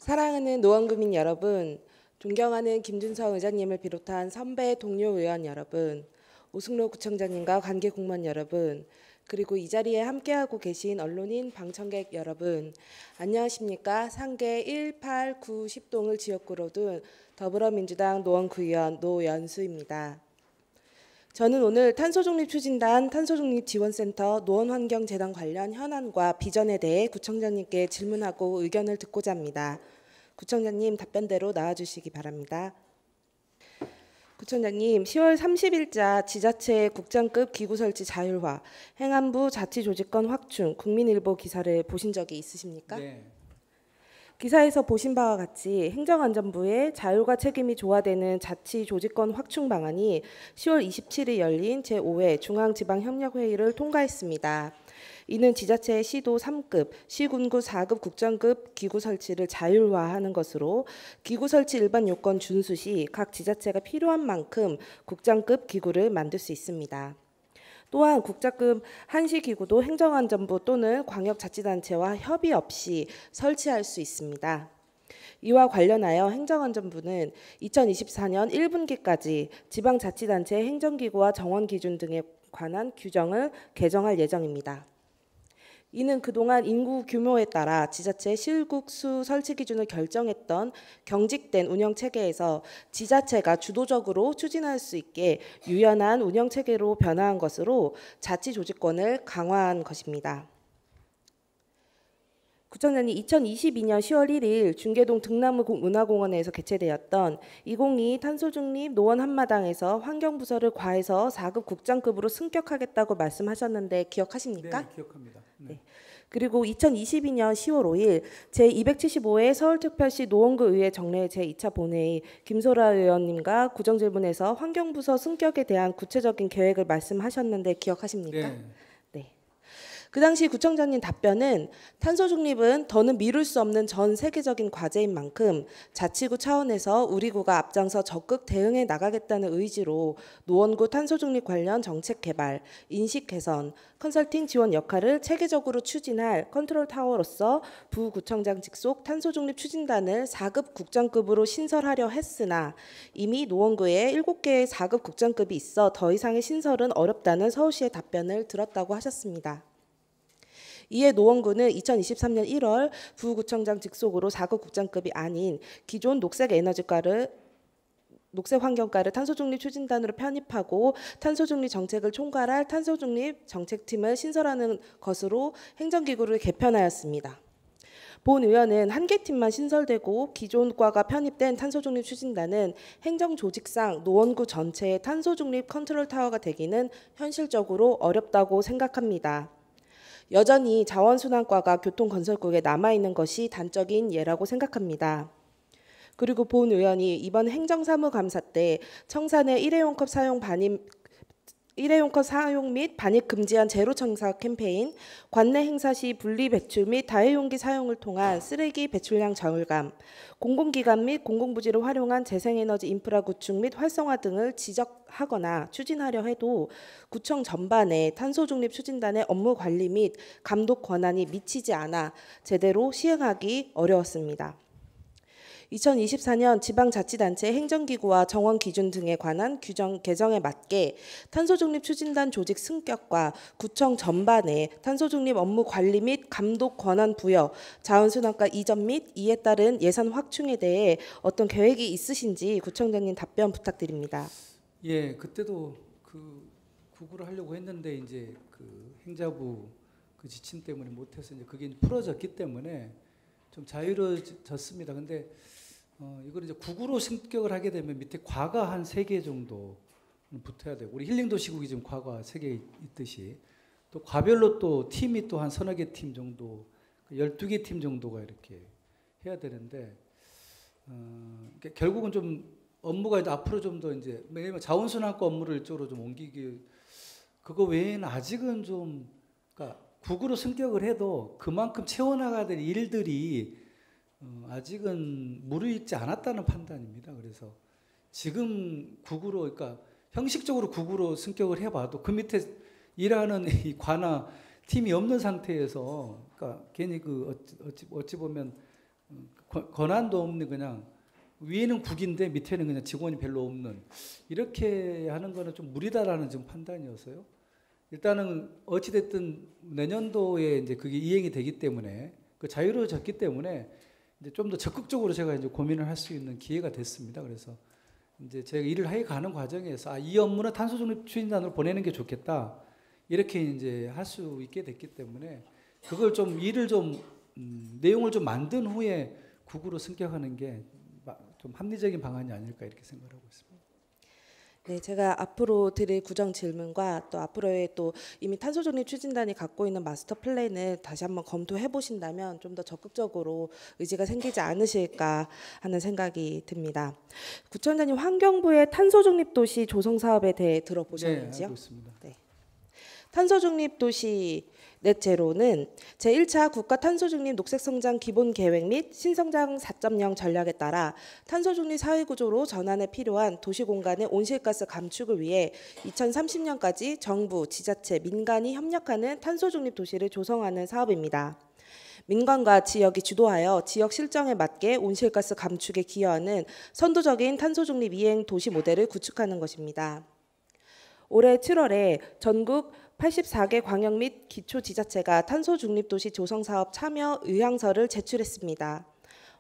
사랑하는 노원구민 여러분, 존경하는 김준성 의장님을 비롯한 선배 동료 의원 여러분, 오승로 구청장님과 관계 공무원 여러분, 그리고 이 자리에 함께하고 계신 언론인 방청객 여러분, 안녕하십니까? 상계 1, 8, 9, 10동을 지역구로 둔 더불어민주당 노원구의원 노연수입니다. 저는 오늘 탄소중립추진단 탄소중립지원센터 노원환경재단 관련 현안과 비전에 대해 구청장님께 질문하고 의견을 듣고자 합니다. 구청장님 답변대로 나와주시기 바랍니다. 구청장님, 10월 30일자 지자체 국장급 기구 설치 자율화, 행안부 자치조직권 확충, 국민일보 기사를 보신 적이 있으십니까? 네. 기사에서 보신 바와 같이 행정안전부의 자율과 책임이 조화되는 자치조직권 확충 방안이 10월 27일 열린 제5회 중앙지방협력회의를 통과했습니다. 이는 지자체의 시도 3급, 시군구 4급 국정급 기구 설치를 자율화하는 것으로 기구 설치 일반 요건 준수 시 각 지자체가 필요한 만큼 국장급 기구를 만들 수 있습니다. 또한 국장급 한시기구도 행정안전부 또는 광역자치단체와 협의 없이 설치할 수 있습니다. 이와 관련하여 행정안전부는 2024년 1분기까지 지방자치단체 행정기구와 정원기준 등에 관한 규정을 개정할 예정입니다. 이는 그동안 인구 규모에 따라 지자체 실국수 설치 기준을 결정했던 경직된 운영체계에서 지자체가 주도적으로 추진할 수 있게 유연한 운영체계로 변화한 것으로 자치조직권을 강화한 것입니다. 구청장님, 2022년 10월 1일 중계동 등나무 문화공원에서 개최되었던 2022 탄소중립 노원 한마당에서 환경부서를 과해서 4급 국장급으로 승격하겠다고 말씀하셨는데 기억하십니까? 네, 기억합니다. 네. 그리고 2022년 10월 5일 제275회 서울특별시 노원구의회 정례 제2차 본회의 김소라 의원님과 구정질문에서 환경부서 승격에 대한 구체적인 계획을 말씀하셨는데 기억하십니까? 네. 네. 그 당시 구청장님 답변은 탄소 중립은 더는 미룰 수 없는 전 세계적인 과제인 만큼 자치구 차원에서 우리 구가 앞장서 적극 대응해 나가겠다는 의지로 노원구 탄소 중립 관련 정책 개발, 인식 개선, 컨설팅 지원 역할을 체계적으로 추진할 컨트롤 타워로서 부구청장 직속 탄소 중립 추진단을 4급 국장급으로 신설하려 했으나 이미 노원구에 7개의 4급 국장급이 있어 더 이상의 신설은 어렵다는 서울시의 답변을 들었다고 하셨습니다. 이에 노원구는 2023년 1월 부구청장 직속으로 4급 국장급이 아닌 기존 녹색환경과를 탄소중립 추진단으로 편입하고 탄소중립 정책을 총괄할 탄소중립 정책팀을 신설하는 것으로 행정기구를 개편하였습니다. 본 의원은 한 개 팀만 신설되고 기존 과가 편입된 탄소중립 추진단은 행정조직상 노원구 전체의 탄소중립 컨트롤 타워가 되기는 현실적으로 어렵다고 생각합니다. 여전히 자원순환과가 교통건설국에 남아있는 것이 단적인 예라고 생각합니다. 그리고 본 의원이 이번 행정사무감사 때 청산의 일회용컵 사용 및 반입 금지한 제로 청사 캠페인, 관내 행사 시 분리 배출 및 다회용기 사용을 통한 쓰레기 배출량 저감, 공공기관 및 공공부지를 활용한 재생에너지 인프라 구축 및 활성화 등을 지적하거나 추진하려 해도 구청 전반에 탄소중립 추진단의 업무 관리 및 감독 권한이 미치지 않아 제대로 시행하기 어려웠습니다. 2024년 지방자치단체 행정기구와 정원기준 등에 관한 규정 개정에 맞게 탄소중립 추진단 조직 승격과 구청 전반에 탄소중립 업무 관리 및 감독 권한 부여, 자원순환과 이전 및 이에 따른 예산 확충에 대해 어떤 계획이 있으신지 구청장님 답변 부탁드립니다. 예, 그때도 그 구구를 하려고 했는데 이제 그 행자부 그 지침 때문에 못해서 이제 그게 풀어졌기 때문에 좀 자유로워졌습니다. 근데 이걸 이제 구구로 승격을 하게 되면 밑에 과가 한 3개 정도 붙어야 되고, 우리 힐링도시국이 지금 과가 3개 있듯이 또 과별로 또 팀이 또 한 서너 개 팀 정도, 12개 팀 정도가 이렇게 해야 되는데, 결국은 좀 업무가 이제 앞으로 좀 더 이제 왜냐면 자원순환과 업무를 이쪽으로 좀 옮기기, 그거 외에는 아직은 좀, 그러니까 구구로 승격을 해도 그만큼 채워나가야 될 일들이 아직은 무르익지 않았다는 판단입니다. 그래서 지금 구구로, 그러니까 형식적으로 구구로 승격을 해봐도 그 밑에 일하는 이 관아 팀이 없는 상태에서, 그러니까 괜히 그 어찌 보면 권한도 없는 그냥 위에는 국인데 밑에는 그냥 직원이 별로 없는 이렇게 하는 거는 좀 무리다라는 좀 판단이어서요. 일단은 어찌됐든 내년도에 이제 그게 이행이 되기 때문에 그 자유로워졌기 때문에 이제 좀 더 적극적으로 제가 이제 고민을 할 수 있는 기회가 됐습니다. 그래서 이제 제가 일을 해 가는 과정에서 이 업무는 탄소중립 추진단으로 보내는 게 좋겠다 이렇게 이제 할 수 있게 됐기 때문에 그걸 좀 일을 좀 내용을 좀 만든 후에 국으로 승격하는 게 좀 합리적인 방안이 아닐까 이렇게 생각하고 있습니다. 네, 제가 앞으로 드릴 구정 질문과 또 앞으로의 또 이미 탄소중립 추진단이 갖고 있는 마스터 플랜을 다시 한번 검토해 보신다면 좀 더 적극적으로 의지가 생기지 않으실까 하는 생각이 듭니다. 구청장님, 환경부의 탄소중립 도시 조성 사업에 대해 들어보셨는지요? 네, 알고 있습니다. 네. 탄소중립 도시 넷제로는 제1차 국가탄소중립 녹색성장 기본계획 및 신성장 4.0 전략에 따라 탄소중립 사회구조로 전환에 필요한 도시공간의 온실가스 감축을 위해 2030년까지 정부, 지자체, 민간이 협력하는 탄소중립 도시를 조성하는 사업입니다. 민간과 지역이 주도하여 지역 실정에 맞게 온실가스 감축에 기여하는 선도적인 탄소중립 이행 도시 모델을 구축하는 것입니다. 올해 7월에 전국 84개 광역 및 기초지자체가 탄소중립도시 조성사업 참여 의향서를 제출했습니다.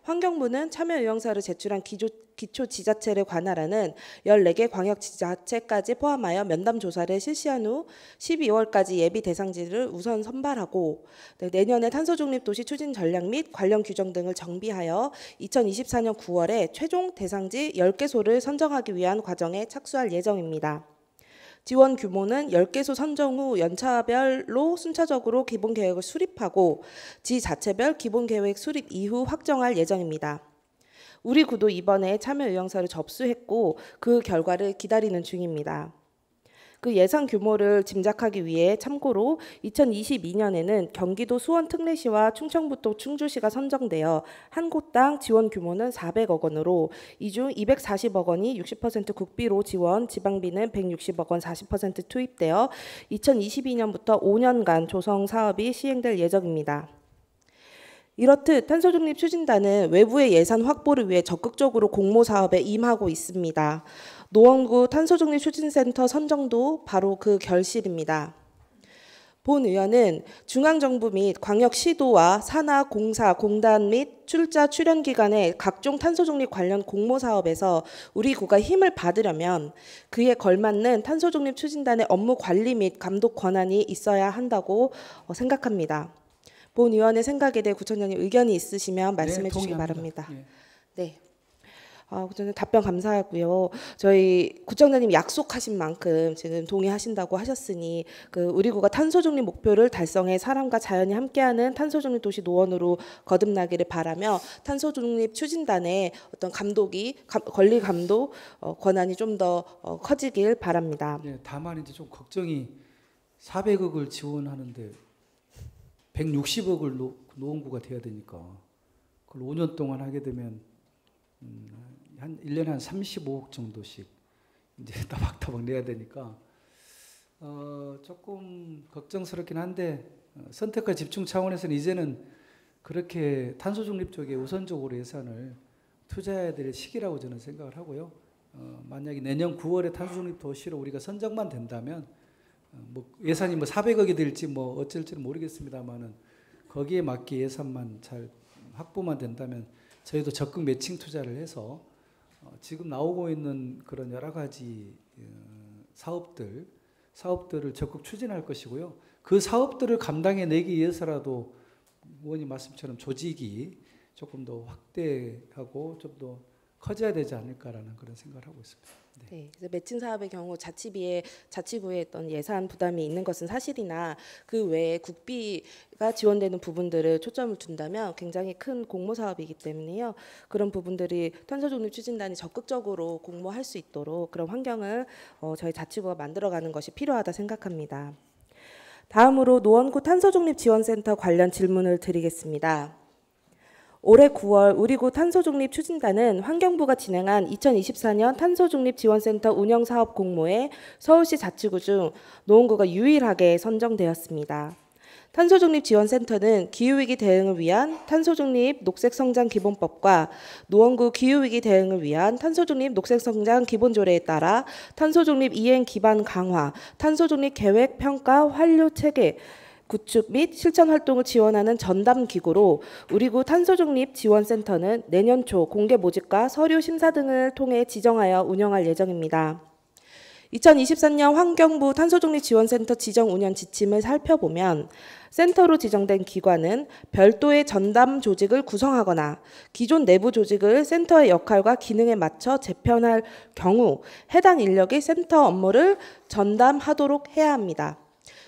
환경부는 참여 의향서를 제출한 기초지자체를 관할하는 14개 광역지자체까지 포함하여 면담 조사를 실시한 후 12월까지 예비 대상지를 우선 선발하고 내년에 탄소중립도시 추진 전략 및 관련 규정 등을 정비하여 2024년 9월에 최종 대상지 10개소를 선정하기 위한 과정에 착수할 예정입니다. 지원 규모는 10개소 선정 후 연차별로 순차적으로 기본계획을 수립하고 지자체별 기본계획 수립 이후 확정할 예정입니다. 우리 구도 이번에 참여 의향서를 접수했고 그 결과를 기다리는 중입니다. 그 예상 규모를 짐작하기 위해 참고로 2022년에는 경기도 수원 특례시와 충청북도 충주시가 선정되어 한 곳당 지원 규모는 400억 원으로 이 중 240억 원이 60% 국비로 지원, 지방비는 160억 원 40% 투입되어 2022년부터 5년간 조성 사업이 시행될 예정입니다. 이렇듯 탄소중립 추진단은 외부의 예산 확보를 위해 적극적으로 공모 사업에 임하고 있습니다. 노원구 탄소중립 추진센터 선정도 바로 그 결실입니다. 본 의원은 중앙정부 및 광역시도와 산하, 공사, 공단 및 출자 출연기관의 각종 탄소중립 관련 공모 사업에서 우리 구가 힘을 받으려면 그에 걸맞는 탄소중립 추진단의 업무 관리 및 감독 권한이 있어야 한다고 생각합니다. 본 의원의 생각에 대해 구청장님 의견이 있으시면 말씀해 주시기 바랍니다. 네. 저는 답변 감사하고요. 저희 구청장님 약속하신 만큼 지금 동의하신다고 하셨으니 우리 구가 탄소중립 목표를 달성해 사람과 자연이 함께하는 탄소중립 도시 노원으로 거듭나기를 바라며 탄소중립 추진단의 어떤 권리 감독 권한이 좀 더 커지길 바랍니다. 네, 다만 이제 좀 걱정이 400억을 지원하는데 160억을 노원구가 돼야 되니까 그걸 5년 동안 하게 되면 한 1년에 한 35억 정도씩 이제 따박따박 내야 되니까 조금 걱정스럽긴 한데 선택과 집중 차원에서는 이제는 그렇게 탄소중립 쪽에 우선적으로 예산을 투자해야 될 시기라고 저는 생각을 하고요. 만약에 내년 9월에 탄소중립 도시로 우리가 선정만 된다면 뭐 예산이 뭐 400억이 될지 뭐 어쩔지는 모르겠습니다만은 거기에 맞게 예산만 잘 확보만 된다면 저희도 적극 매칭 투자를 해서 지금 나오고 있는 그런 여러 가지 사업들을 적극 추진할 것이고요. 그 사업들을 감당해내기 위해서라도 의원님 말씀처럼 조직이 조금 더 확대하고 좀 더 커져야 되지 않을까라는 그런 생각을 하고 있습니다. 네, 그래서 매칭 사업의 경우 자치구에 어떤 예산 부담이 있는 것은 사실이나 그 외에 국비가 지원되는 부분들을 초점을 둔다면 굉장히 큰 공모 사업이기 때문에요. 그런 부분들이 탄소중립 추진단이 적극적으로 공모할 수 있도록 그런 환경을 저희 자치구가 만들어가는 것이 필요하다 생각합니다. 다음으로 노원구 탄소중립 지원센터 관련 질문을 드리겠습니다. 올해 9월 우리구 탄소중립 추진단은 환경부가 진행한 2024년 탄소중립 지원센터 운영사업 공모에 서울시 자치구 중 노원구가 유일하게 선정되었습니다. 탄소중립지원센터는 기후위기 대응을 위한 탄소중립 녹색성장기본법과 노원구 기후위기 대응을 위한 탄소중립 녹색성장 기본조례에 따라 탄소중립 이행 기반 강화, 탄소중립 계획 평가 완료 체계 구축 및 실천 활동을 지원하는 전담 기구로 우리구 탄소중립지원센터는 내년 초 공개 모집과 서류 심사 등을 통해 지정하여 운영할 예정입니다. 2023년 환경부 탄소중립지원센터 지정 운영 지침을 살펴보면 센터로 지정된 기관은 별도의 전담 조직을 구성하거나 기존 내부 조직을 센터의 역할과 기능에 맞춰 재편할 경우 해당 인력이 센터 업무를 전담하도록 해야 합니다.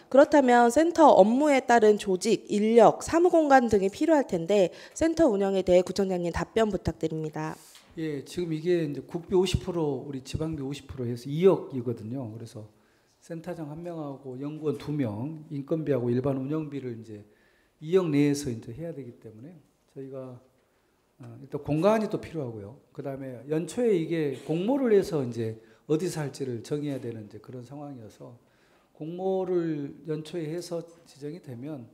그렇다면 센터 업무에 따른 조직, 인력, 사무공간 등이 필요할 텐데 센터 운영에 대해 구청장님 답변 부탁드립니다. 예, 지금 이게 이제 국비 50% 우리 지방비 50% 해서 2억이거든요. 그래서 센터장 1명하고 연구원 2명, 인건비하고 일반 운영비를 이제 2억 내에서 이제 해야 되기 때문에 저희가 일단 공간이 또 필요하고요. 그다음에 연초에 이게 공모를 해서 이제 어디서 할지를 정해야 되는 이제 그런 상황이어서 공모를 연초에 해서 지정이 되면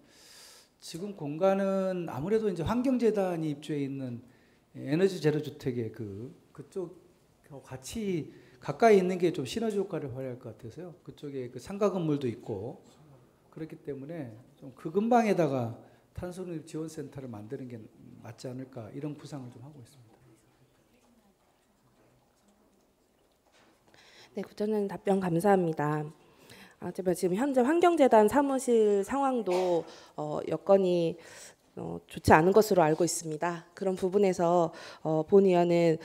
지금 공간은 아무래도 이제 환경재단이 입주해 있는 에너지 제로 주택의 그쪽 같이 가까이 있는 게 좀 시너지 효과를 발휘할 것 같아서요. 그쪽에 그 상가 건물도 있고 그렇기 때문에 좀 그 근방에다가 탄소중립 지원센터를 만드는 게 맞지 않을까 이런 구상을 좀 하고 있습니다. 네, 구청장님 답변 감사합니다. 지금 현재 환경재단 사무실 상황도 여건이 좋지 않은 것으로 알고 있습니다. 그런 부분에서 본 의원은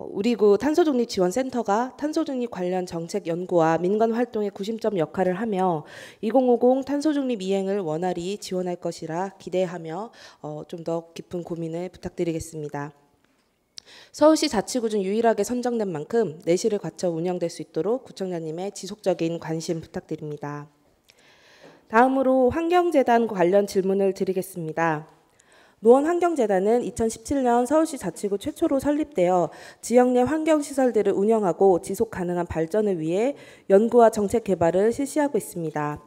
우리구 탄소중립지원센터가 탄소중립 관련 정책 연구와 민간 활동의 구심점 역할을 하며 2050 탄소중립 이행을 원활히 지원할 것이라 기대하며 좀 더 깊은 고민을 부탁드리겠습니다. 서울시 자치구 중 유일하게 선정된 만큼 내실을 갖춰 운영될 수 있도록 구청장님의 지속적인 관심 부탁드립니다. 다음으로 환경재단 관련 질문을 드리겠습니다. 노원환경재단은 2017년 서울시 자치구 최초로 설립되어 지역 내 환경시설들을 운영하고 지속가능한 발전을 위해 연구와 정책 개발을 실시하고 있습니다.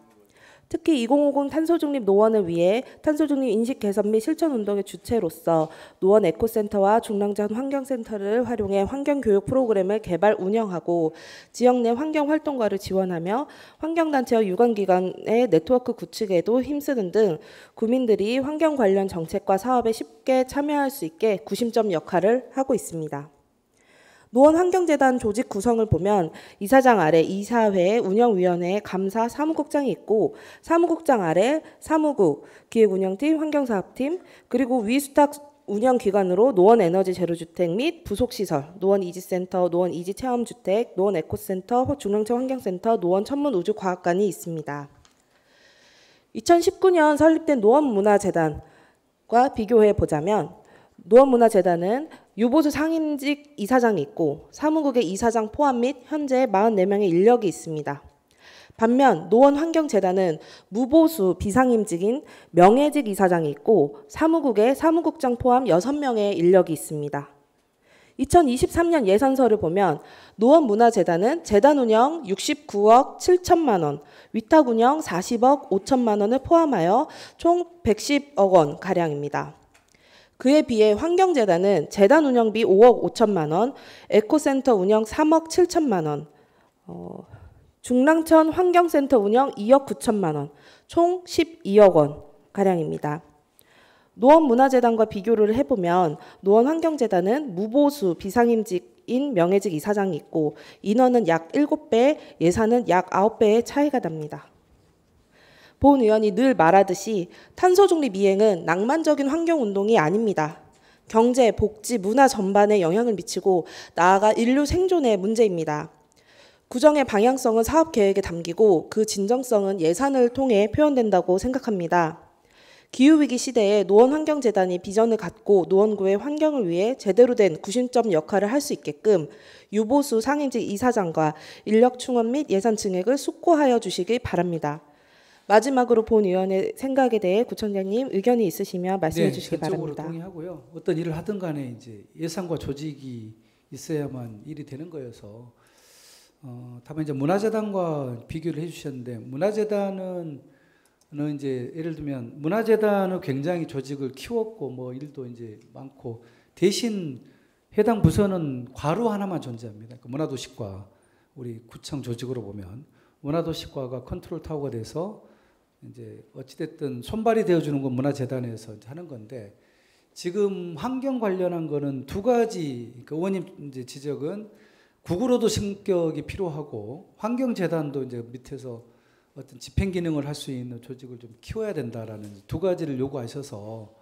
특히 2050 탄소중립 노원을 위해 탄소중립 인식 개선 및 실천 운동의 주체로서 노원 에코센터와 중랑전 환경센터를 활용해 환경교육 프로그램을 개발 운영하고 지역 내 환경활동가를 지원하며 환경단체와 유관기관의 네트워크 구축에도 힘쓰는 등 구민들이 환경 관련 정책과 사업에 쉽게 참여할 수 있게 구심점 역할을 하고 있습니다. 노원환경재단 조직 구성을 보면 이사장 아래 이사회, 운영위원회, 감사, 사무국장이 있고 사무국장 아래 사무국, 기획운영팀, 환경사업팀, 그리고 위수탁 운영기관으로 노원에너지 제로주택 및 부속시설, 노원이지센터, 노원이지체험주택, 노원에코센터, 중랑천 환경센터, 노원천문우주과학관이 있습니다. 2019년 설립된 노원문화재단과 비교해 보자면 노원문화재단은 유보수 상임직 이사장이 있고 사무국의 이사장 포함 및 현재 44명의 인력이 있습니다. 반면 노원환경재단은 무보수 비상임직인 명예직 이사장이 있고 사무국에 사무국장 포함 6명의 인력이 있습니다. 2023년 예산서를 보면 노원문화재단은 재단 운영 69억 7천만 원, 위탁 운영 40억 5천만 원을 포함하여 총 110억 원 가량입니다. 그에 비해 환경재단은 재단 운영비 5억 5천만 원, 에코센터 운영 3억 7천만 원, 중랑천 환경센터 운영 2억 9천만 원, 총 12억 원 가량입니다. 노원문화재단과 비교를 해보면 노원환경재단은 무보수 비상임직인 명예직 이사장이 있고 인원은 약 7배, 예산은 약 9배의 차이가 납니다. 본 의원이 늘 말하듯이 탄소중립 이행은 낭만적인 환경운동이 아닙니다. 경제, 복지, 문화 전반에 영향을 미치고 나아가 인류 생존의 문제입니다. 구정의 방향성은 사업계획에 담기고 그 진정성은 예산을 통해 표현된다고 생각합니다. 기후위기 시대에 노원환경재단이 비전을 갖고 노원구의 환경을 위해 제대로 된 구심점 역할을 할 수 있게끔 유보수 상임직 이사장과 인력 충원 및 예산 증액을 숙고하여 주시기 바랍니다. 마지막으로 본 의원의 생각에 대해 구청장님 의견이 있으시면 말씀해 주시기 바랍니다. 전적으로 동의하고요. 어떤 일을 하든 간에 이제 예산과 조직이 있어야만 일이 되는 거여서 다만 이제 문화재단과 비교를 해주셨는데 문화재단은 이제 예를 들면 문화재단은 굉장히 조직을 키웠고 뭐 일도 이제 많고 대신 해당 부서는 과로 하나만 존재합니다. 그 문화도시과 우리 구청 조직으로 보면 문화도시과가 컨트롤 타워가 돼서 이제 어찌됐든 손발이 되어주는 건 문화재단에서 이제 하는 건데 지금 환경 관련한 거는 두 가지 그러니까 의원님 이제 지적은 국으로도 승격이 필요하고 환경재단도 이제 밑에서 어떤 집행 기능을 할 수 있는 조직을 좀 키워야 된다라는 두 가지를 요구하셔서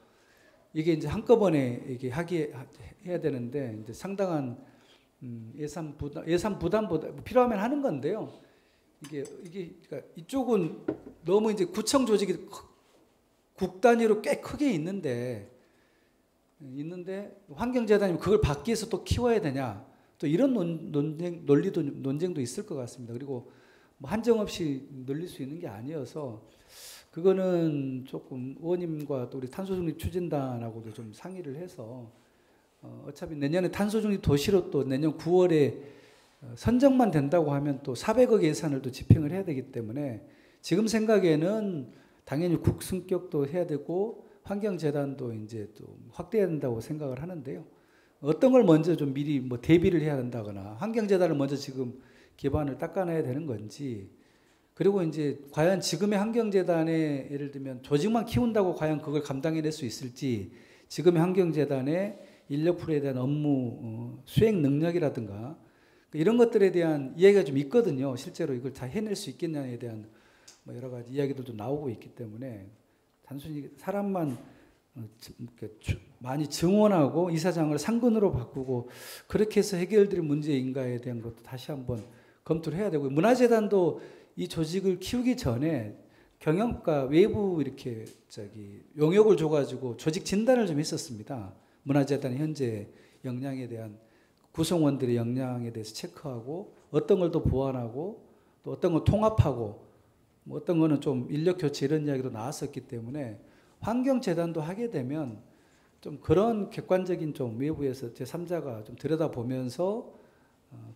이게 이제 한꺼번에 이게 해야 되는데 이제 상당한 예산 부담보다 필요하면 하는 건데요. 이게 그러니까 이쪽은 너무 이제 구청 조직이 국 단위로 꽤 크게 있는데 환경재단이면 그걸 밖에서 또 키워야 되냐 또 이런 논쟁도 있을 것 같습니다. 그리고 뭐 한정없이 늘릴 수 있는 게 아니어서 그거는 조금 의원님과 또 우리 탄소중립 추진단하고도 좀 상의를 해서 어차피 내년에 탄소중립 도시로 또 내년 9월에 선정만 된다고 하면 또 400억 예산을 또 집행을 해야 되기 때문에 지금 생각에는 당연히 국승격도 해야 되고 환경재단도 이제 또 확대해야 된다고 생각을 하는데요. 어떤 걸 먼저 좀 미리 뭐 대비를 해야 된다거나 환경재단을 먼저 지금 기반을 닦아내야 되는 건지 그리고 이제 과연 지금의 환경재단에 예를 들면 조직만 키운다고 과연 그걸 감당해낼 수 있을지 지금의 환경재단의 인력풀에 대한 업무 수행 능력이라든가 이런 것들에 대한 이야기가 좀 있거든요. 실제로 이걸 다 해낼 수 있겠냐에 대한 뭐 여러 가지 이야기들도 나오고 있기 때문에 단순히 사람만 많이 증원하고 이사장을 상근으로 바꾸고 그렇게 해서 해결될 문제인가에 대한 것도 다시 한번 검토를 해야 되고 문화재단도 이 조직을 키우기 전에 경영과 외부 이렇게 용역을 줘가지고 조직 진단을 좀 했었습니다. 문화재단의 현재 역량에 대한 구성원들의 역량에 대해서 체크하고 어떤 걸 더 보완하고 또 어떤 걸 통합하고 뭐 어떤 거는 좀 인력 교체 이런 이야기도 나왔었기 때문에 환경재단도 하게 되면 좀 그런 객관적인 좀 외부에서 제3자가 좀 들여다보면서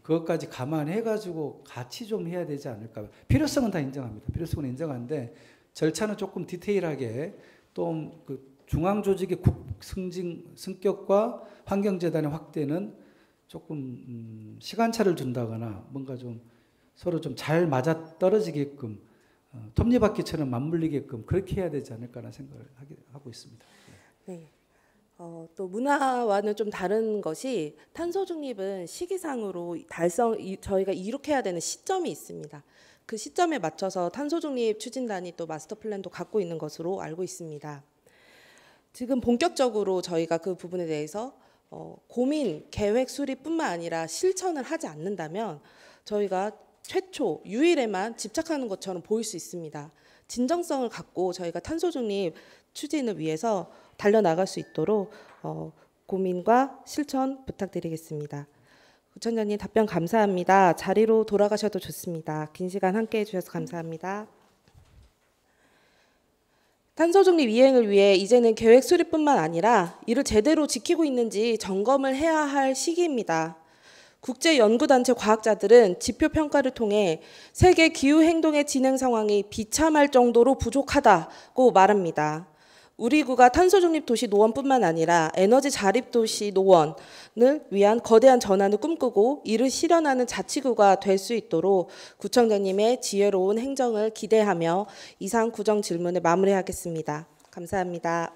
그것까지 감안해가지고 같이 좀 해야 되지 않을까. 필요성은 다 인정합니다. 필요성은 인정하는데 절차는 조금 디테일하게 또 그 중앙조직의 승격과 환경재단의 확대는 조금 시간차를 준다거나 뭔가 좀 서로 좀 잘 맞아떨어지게끔 톱니바퀴처럼 맞물리게끔 그렇게 해야 되지 않을까라는 생각을 하고 있습니다. 네. 또 문화와는 좀 다른 것이 탄소 중립은 시기상으로 저희가 이룩해야 되는 시점이 있습니다. 그 시점에 맞춰서 탄소 중립 추진단이 또 마스터 플랜도 갖고 있는 것으로 알고 있습니다. 지금 본격적으로 저희가 그 부분에 대해서 고민, 계획 수립뿐만 아니라 실천을 하지 않는다면 저희가 최초, 유일에만 집착하는 것처럼 보일 수 있습니다. 진정성을 갖고 저희가 탄소 중립 추진을 위해서 달려나갈 수 있도록 고민과 실천 부탁드리겠습니다. 구청장님 답변 감사합니다. 자리로 돌아가셔도 좋습니다. 긴 시간 함께해 주셔서 감사합니다. 탄소 중립 이행을 위해 이제는 계획 수립뿐만 아니라 이를 제대로 지키고 있는지 점검을 해야 할 시기입니다. 국제연구단체 과학자들은 지표 평가를 통해 세계 기후행동의 진행 상황이 비참할 정도로 부족하다고 말합니다. 우리 구가 탄소중립 도시 노원뿐만 아니라 에너지 자립 도시 노원을 위한 거대한 전환을 꿈꾸고 이를 실현하는 자치구가 될 수 있도록 구청장님의 지혜로운 행정을 기대하며 이상 구정 질문을 마무리하겠습니다. 감사합니다.